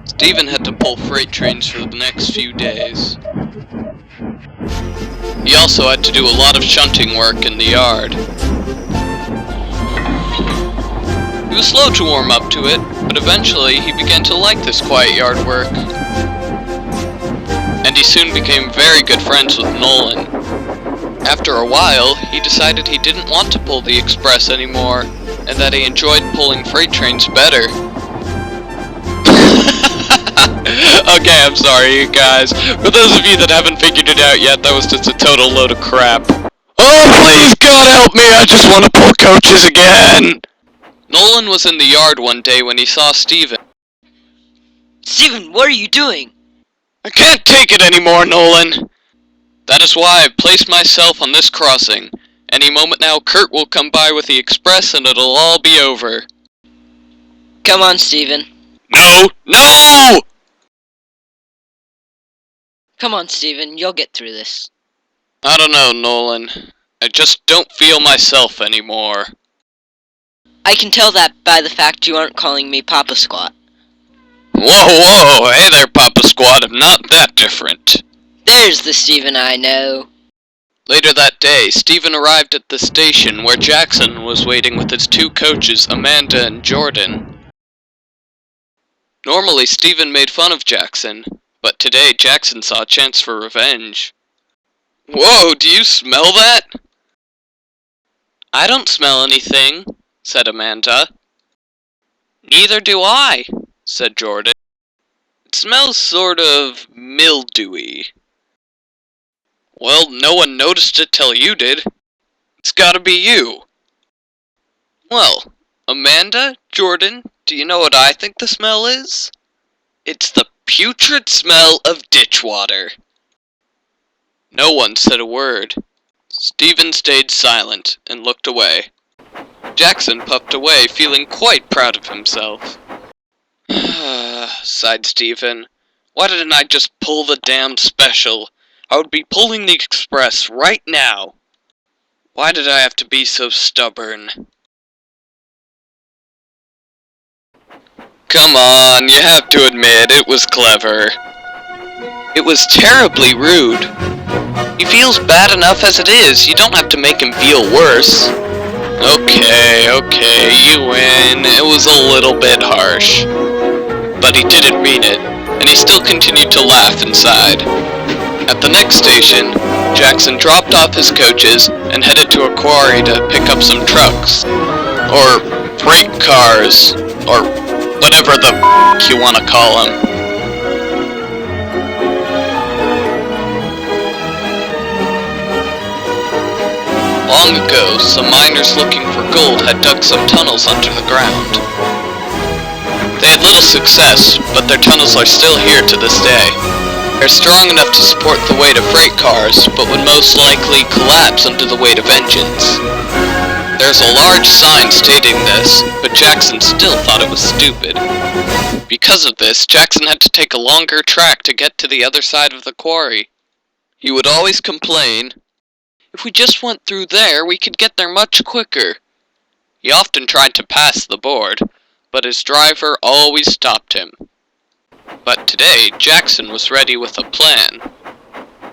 Steven had to pull freight trains for the next few days. He also had to do a lot of shunting work in the yard. He was slow to warm up to it, but eventually he began to like this quiet yard work. And he soon became very good friends with Nolan. After a while, he decided he didn't want to pull the express anymore, and that he enjoyed pulling freight trains better. Okay, I'm sorry, you guys. For those of you that haven't figured it out yet, that was just a total load of crap. Oh, please, God help me, I just want to pull coaches again! Nolan was in the yard one day when he saw Steven. Steven, what are you doing? I can't take it anymore, Nolan. That is why I've placed myself on this crossing. Any moment now, Kurt will come by with the express and it'll all be over. Come on, Steven. No! No! Come on, Steven, you'll get through this. I don't know, Nolan. I just don't feel myself anymore. I can tell that by the fact you aren't calling me Papa Squat. Whoa, hey there, Papa Squat, I'm not that different. There's the Steven I know. Later that day, Steven arrived at the station where Jackson was waiting with his two coaches, Amanda and Jordan. Normally, Steven made fun of Jackson, but today Jackson saw a chance for revenge. Whoa, do you smell that? I don't smell anything, said Amanda. Neither do I, said Jordan. It smells sort of mildewy. Well, no one noticed it till you did. It's gotta be you. Well, Amanda, Jordan, do you know what I think the smell is? It's the putrid smell of ditch water. No one said a word. Steven stayed silent and looked away. Jackson puffed away, feeling quite proud of himself. Sighed Steven. Why didn't I just pull the damn special? I would be pulling the express right now. Why did I have to be so stubborn? Come on, you have to admit, it was clever. It was terribly rude. He feels bad enough as it is, you don't have to make him feel worse. Okay, you win. It was a little bit harsh. But he didn't mean it, and he still continued to laugh inside. At the next station, Jackson dropped off his coaches and headed to a quarry to pick up some trucks. Or freight cars, or whatever the you want to call them. Long ago, some miners looking for gold had dug some tunnels under the ground. They had little success, but their tunnels are still here to this day. They're strong enough to support the weight of freight cars, but would most likely collapse under the weight of engines. There's a large sign stating this, but Jackson still thought it was stupid. Because of this, Jackson had to take a longer track to get to the other side of the quarry. He would always complain, "If we just went through there, we could get there much quicker." He often tried to pass the board, but his driver always stopped him. But today, Jackson was ready with a plan.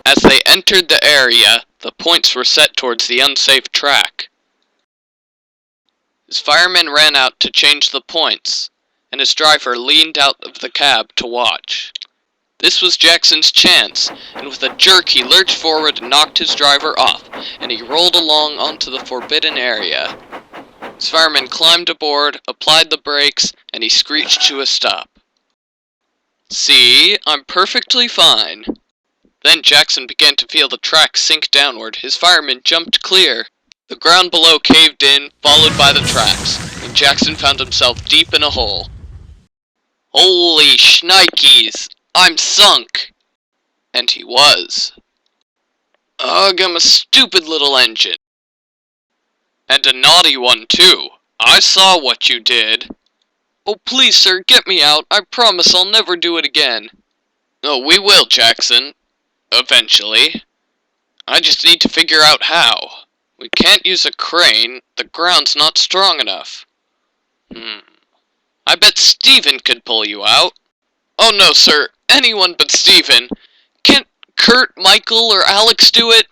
As they entered the area, the points were set towards the unsafe track. His firemen ran out to change the points, and his driver leaned out of the cab to watch. This was Jackson's chance, and with a jerk he lurched forward and knocked his driver off, and he rolled along onto the forbidden area. His fireman climbed aboard, applied the brakes, and he screeched to a stop. "See, I'm perfectly fine." Then Jackson began to feel the track sink downward. His fireman jumped clear. The ground below caved in, followed by the tracks, and Jackson found himself deep in a hole. Holy shnikes! I'm sunk! And he was. Ugh, I'm a stupid little engine. And a naughty one, too. I saw what you did. Oh, please, sir, get me out. I promise I'll never do it again. Oh, we will, Jackson. Eventually. I just need to figure out how. We can't use a crane. The ground's not strong enough. I bet Steven could pull you out. Oh no, sir. Anyone but Steven. Can't Kurt, Michael, or Alex do it?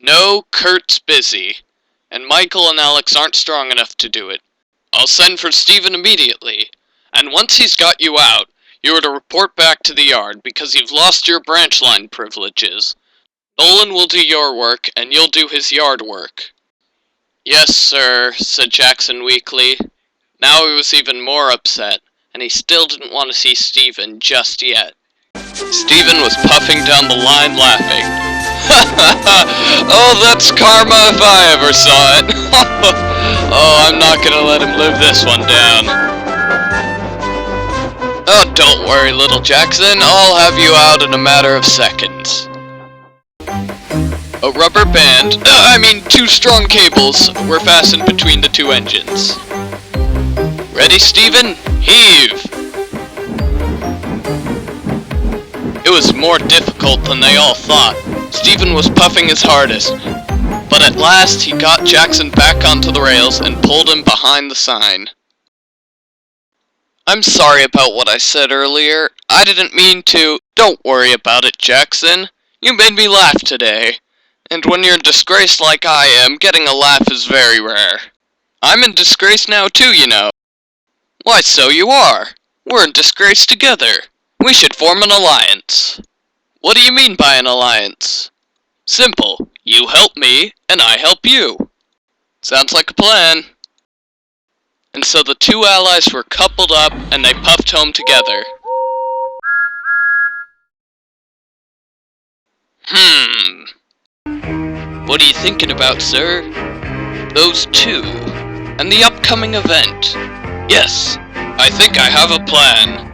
No, Kurt's busy. And Michael and Alex aren't strong enough to do it. I'll send for Steven immediately. And once he's got you out, you are to report back to the yard because you've lost your branch line privileges. Nolan will do your work, and you'll do his yard work. Yes, sir, said Jackson weakly. Now he was even more upset, and he still didn't want to see Steven just yet. Steven was puffing down the line laughing. Ha ha ha! Oh, that's karma if I ever saw it! Oh, I'm not gonna let him live this one down. Oh, don't worry, little Jackson, I'll have you out in a matter of seconds. A rubber band, two strong cables were fastened between the two engines. Ready, Steven? Heave! It was more difficult than they all thought. Steven was puffing his hardest, but at last he got Jackson back onto the rails and pulled him behind the sign. I'm sorry about what I said earlier. I didn't mean to. Don't worry about it, Jackson. You made me laugh today. And when you're in disgrace like I am, getting a laugh is very rare. I'm in disgrace now too, you know. Why, so you are. We're in disgrace together. We should form an alliance. What do you mean by an alliance? Simple. You help me, and I help you. Sounds like a plan. And so the two allies were coupled up, and they puffed home together. What are you thinking about, sir? Those two, and the upcoming event. Yes, I think I have a plan.